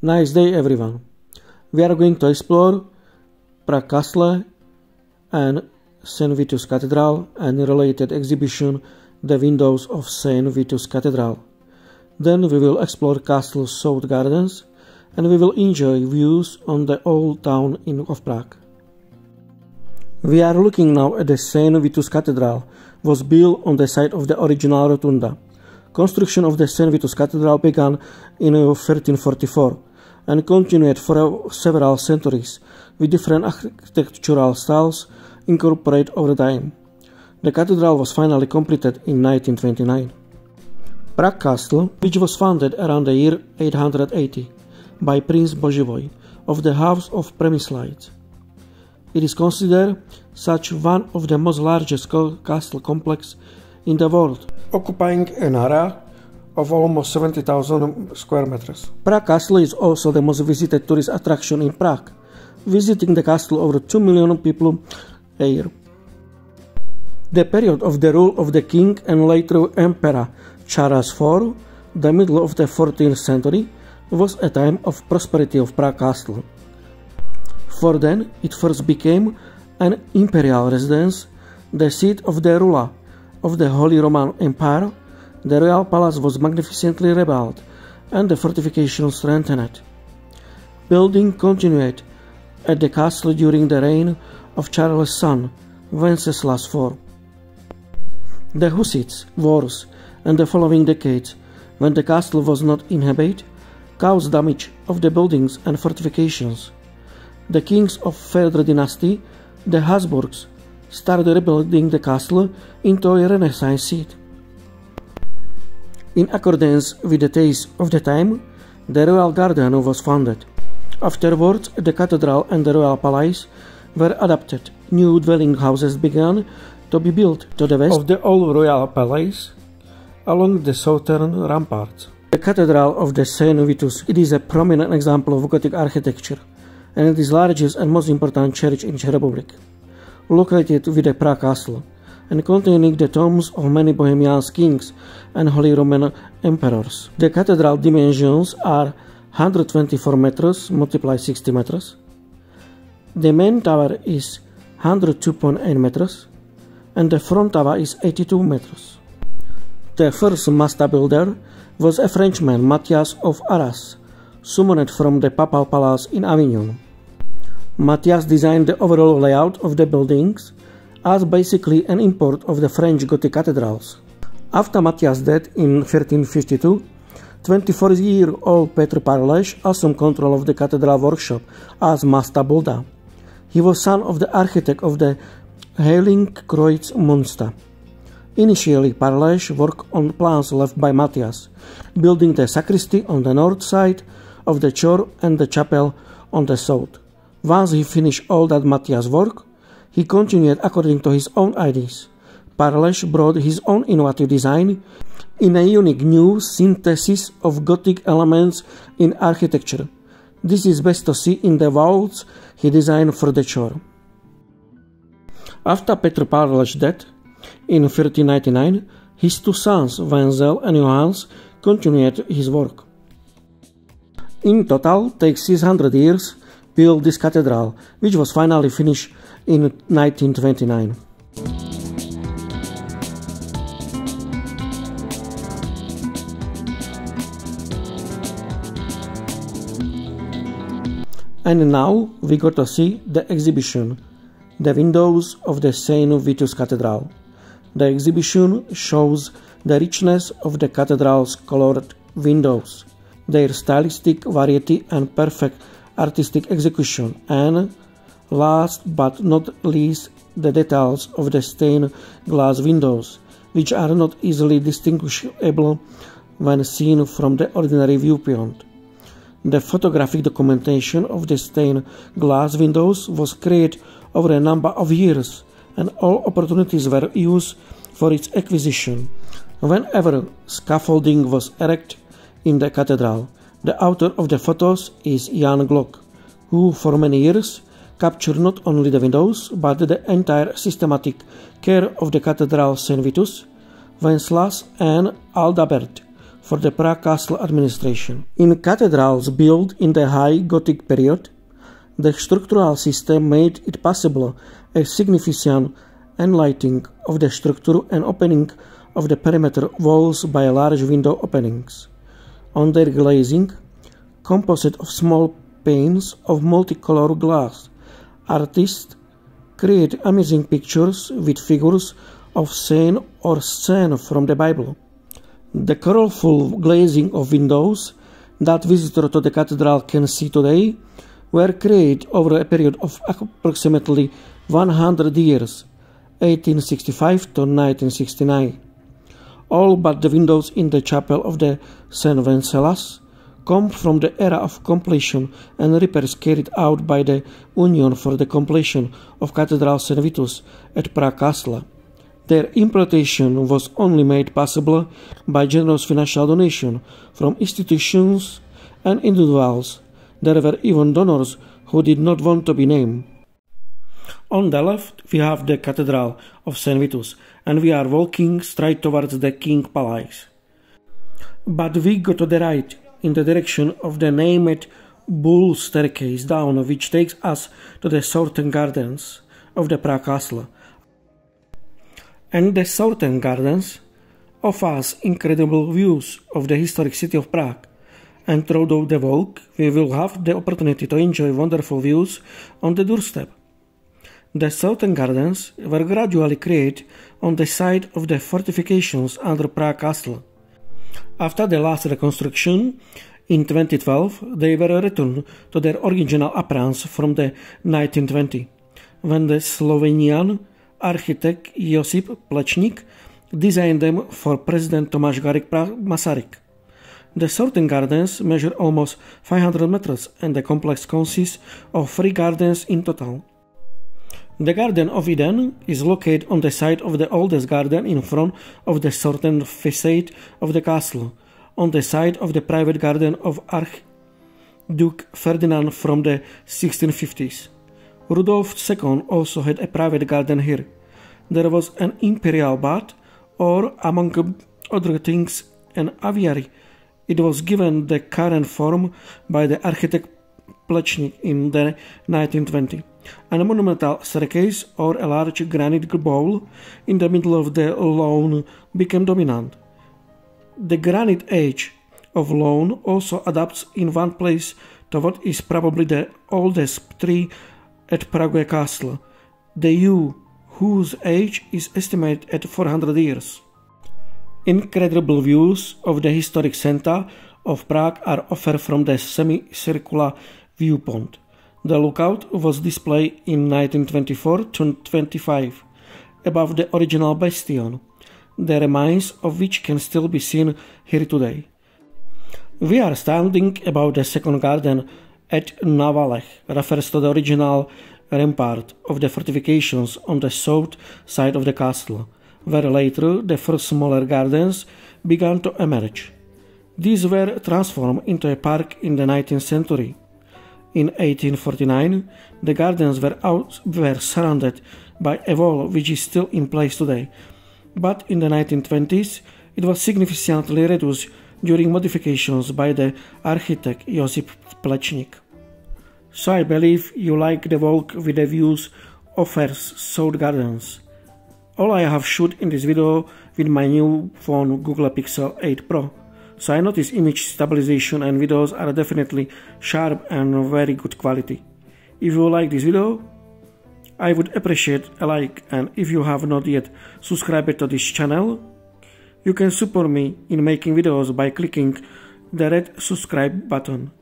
Nice day everyone. We are going to explore Prague Castle and St. Vitus Cathedral and related exhibition The Windows of St. Vitus Cathedral. Then we will explore Castle South Gardens and we will enjoy views on the old town of Prague. We are looking now at the St. Vitus Cathedral. Was built on the site of the original rotunda. Construction of the St. Vitus Cathedral began in 1344 and continued for several centuries with different architectural styles incorporated over time. The cathedral was finally completed in 1929. Prague Castle, which was founded around the year 880 by Prince Boživoj of the House of Přemyslides. It is considered such one of the most largest castle complex in the world, occupying an area of almost 70,000 square meters. Prague Castle is also the most visited tourist attraction in Prague, visiting the castle over 2 million people a year. The period of the rule of the king and later Emperor Charles IV, the middle of the 14th century, was a time of prosperity of Prague Castle. For then, it first became an imperial residence, the seat of the ruler of the Holy Roman Empire. The royal palace was magnificently rebuilt and the fortifications strengthened. Building continued at the castle during the reign of Charles' son, Wenceslas IV. The Hussites wars and the following decades, when the castle was not inhabited, caused damage of the buildings and fortifications. The kings of Federal dynasty, the Habsburgs, started rebuilding the castle into a Renaissance seat. In accordance with the taste of the time, the Royal Garden was founded. Afterwards, the cathedral and the Royal Palace were adapted. New dwelling houses began to be built to the west of the old Royal Palace along the southern ramparts. The Cathedral of the St. Vitus, it is a prominent example of Gothic architecture, and it is the largest and most important church in Czech Republic, located with the Prague Castle, and containing the tombs of many Bohemian kings and Holy Roman emperors. The cathedral dimensions are 124 meters multiplied 60 meters. The main tower is 102.8 meters, and the front tower is 82 meters. The first master builder was a Frenchman, Matthias of Arras, summoned from the Papal Palace in Avignon. Matthias designed the overall layout of the buildings as basically an import of the French Gothic cathedrals. After Matthias' death in 1352, 24-year-old Petr Parleš assumed control of the cathedral workshop as master builder. He was son of the architect of the Heiligenkreuz Münster. Initially, Parleš worked on plans left by Matthias, building the sacristy on the north side of the church and the chapel on the south. Once he finished all that Matthias' work, he continued according to his own ideas. Parleš brought his own innovative design in a unique new synthesis of Gothic elements in architecture. This is best to see in the vaults he designed for the church. After Petr Parleš's death in 1399, his two sons, Wenzel and Johannes, continued his work. In total, it takes 600 years to build this cathedral, which was finally finished in 1929. And now we got to see the exhibition, The Windows of the St. Vitus Cathedral. The exhibition shows the richness of the cathedral's colored windows, their stylistic variety and perfect artistic execution, and, last but not least, the details of the stained glass windows, which are not easily distinguishable when seen from the ordinary viewpoint. The photographic documentation of the stained glass windows was created over a number of years, and all opportunities were used for its acquisition. Whenever scaffolding was erected in the cathedral, the author of the photos is Jan Glock, who for many years captured not only the windows but the entire systematic care of the Cathedral St. Vitus. Wenceslas and Adalbert, for the Prague Castle administration. In cathedrals built in the High Gothic period, the structural system made it possible a significant enlightening of the structure and opening of the perimeter walls by large window openings. On their glazing, composite of small panes of multicolored glass, artists create amazing pictures with figures of saint or scene from the Bible. The colorful glazing of windows that visitors to the cathedral can see today were created over a period of approximately 100 years, 1865 to 1969. All but the windows in the chapel of the St. Wenceslaus come from the era of completion and repairs carried out by the Union for the completion of Cathedral St. Vitus at Prague Castle. Their implementation was only made possible by generous financial donation from institutions and individuals. There were even donors who did not want to be named. On the left we have the Cathedral of St. Vitus, and we are walking straight towards the King Palace. But we go to the right, in the direction of the named Bull staircase down, which takes us to the southern gardens of the Prague Castle. And the southern gardens offer us incredible views of the historic city of Prague. And throughout the walk, we will have the opportunity to enjoy wonderful views on the doorstep. The southern gardens were gradually created on the site of the fortifications under Prague Castle. After the last reconstruction, in 2012, they were returned to their original appearance from the 1920, when the Slovenian architect Josip Plečnik designed them for President Tomáš Garrigue Masaryk. The southern gardens measure almost 500 meters, and the complex consists of 3 gardens in total. The Garden of Eden is located on the site of the oldest garden in front of the southern facade of the castle, on the side of the private garden of Archduke Ferdinand from the 1650s. Rudolf II also had a private garden here. There was an imperial bath, or among other things an aviary. It was given the current form by the architect Plečnik in the 1920. A monumental staircase or a large granite bowl in the middle of the lawn became dominant. The granite edge of lawn also adapts in one place to what is probably the oldest tree at Prague Castle, the yew, whose age is estimated at 400 years. Incredible views of the historic center of Prague are offered from the semicircular viewpoint. The lookout was displayed in 1924-25 above the original bastion, the remains of which can still be seen here today. We are standing above the second garden at Navalech, refers to the original rampart of the fortifications on the south side of the castle, where later the first smaller gardens began to emerge. These were transformed into a park in the 19th century. In 1849, the gardens were surrounded by a wall which is still in place today, but in the 1920s it was significantly reduced during modifications by the architect Josip Plečnik. So I believe you like the walk with the views of first south gardens. All I have shot in this video with my new phone Google Pixel 8 Pro. So I notice image stabilization and videos are definitely sharp and very good quality. If you like this video, I would appreciate a like, and if you have not yet subscribed to this channel, you can support me in making videos by clicking the red subscribe button.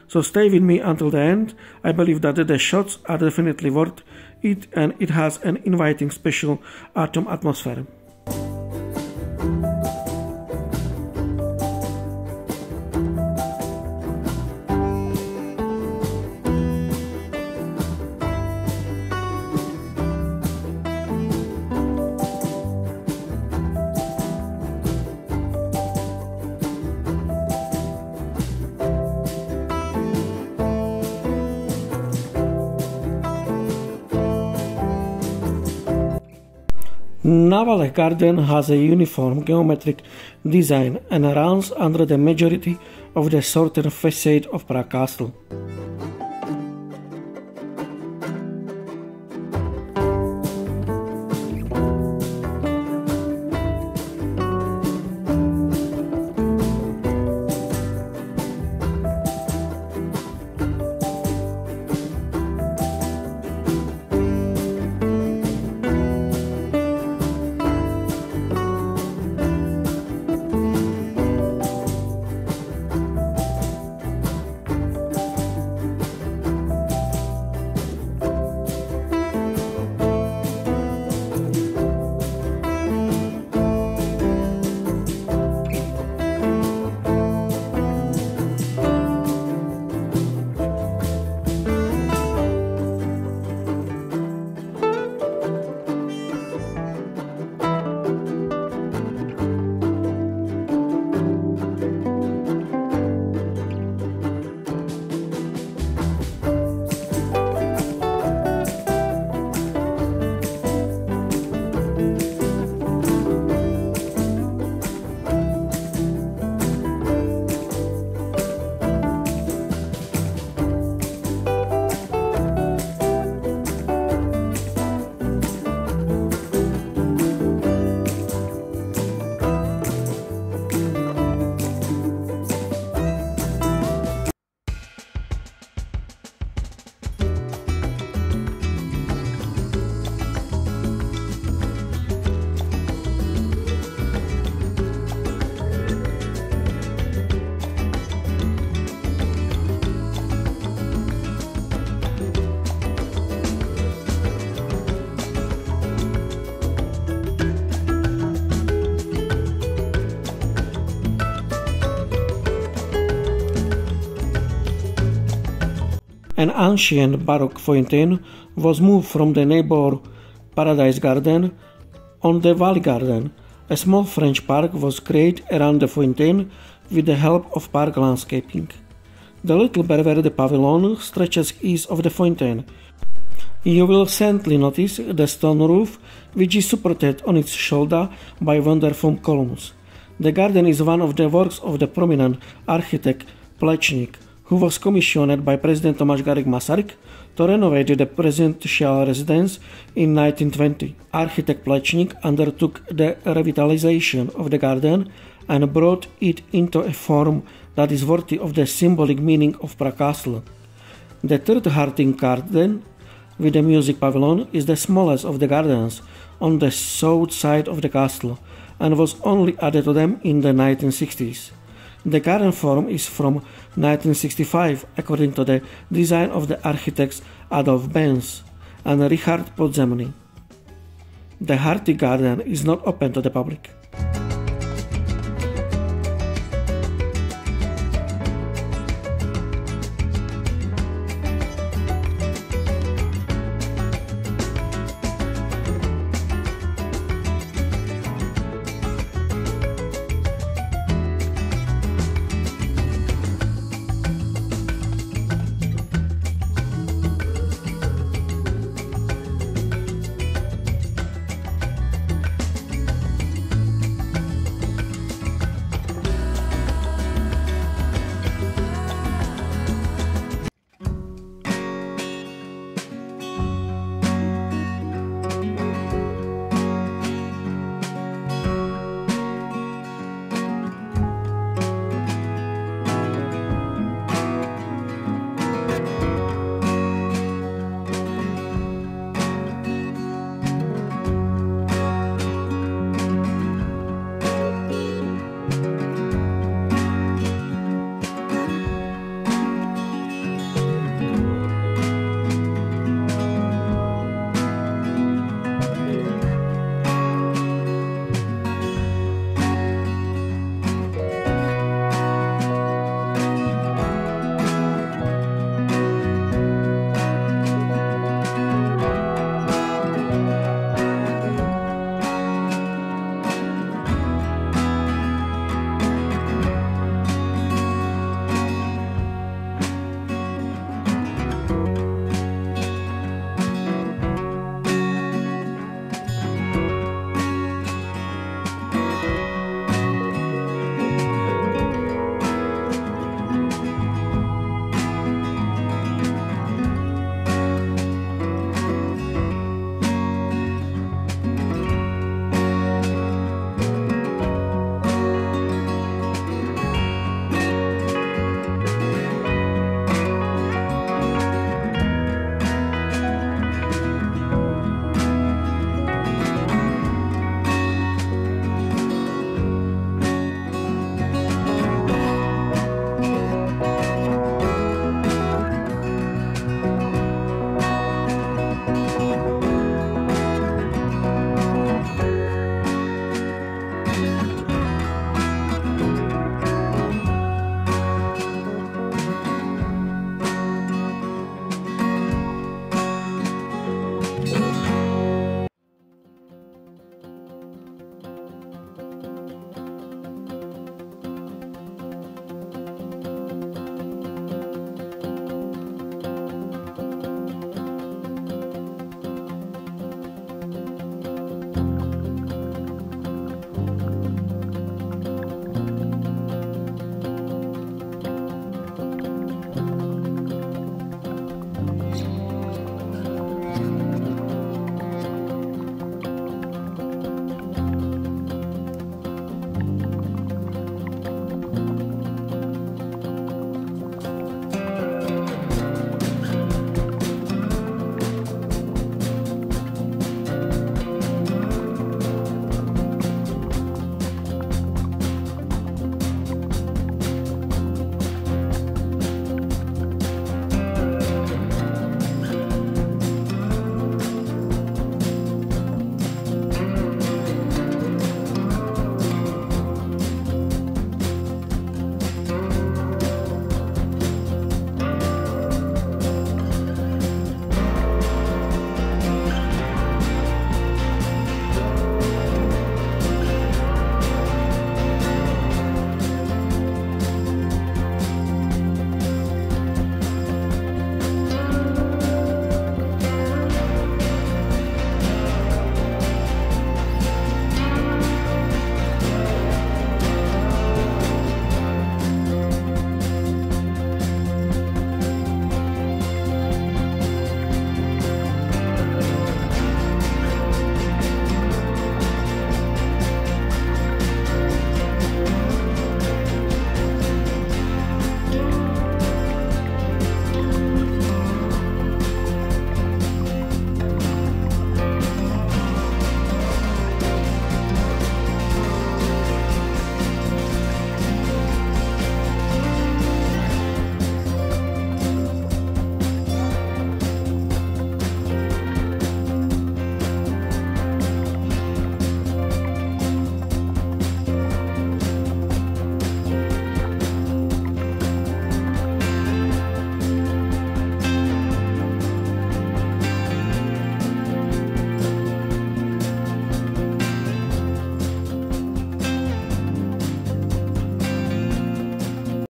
So stay with me until the end. I believe that the shots are definitely worth it, and it has an inviting special autumn atmosphere. Naval Garden has a uniform geometric design and runs under the majority of the southern facade of Prague Castle. An ancient Baroque fountain was moved from the neighbor Paradise Garden on the Valley Garden. A small French park was created around the fountain with the help of park landscaping. The little Belvedere pavilion stretches east of the fountain. You will certainly notice the stone roof, which is supported on its shoulder by wonderful columns. The garden is one of the works of the prominent architect Plečnik, who was commissioned by President Tomáš Garrigue Masaryk to renovate the presidential residence in 1920. Architect Plečnik undertook the revitalization of the garden and brought it into a form that is worthy of the symbolic meaning of Prague Castle. The third Harting Garden, with the music pavilion, is the smallest of the gardens on the south side of the castle and was only added to them in the 1960s. The garden form is from 1965 according to the design of the architects Adolf Benz and Richard Podzemny. The Harting Garden is not open to the public.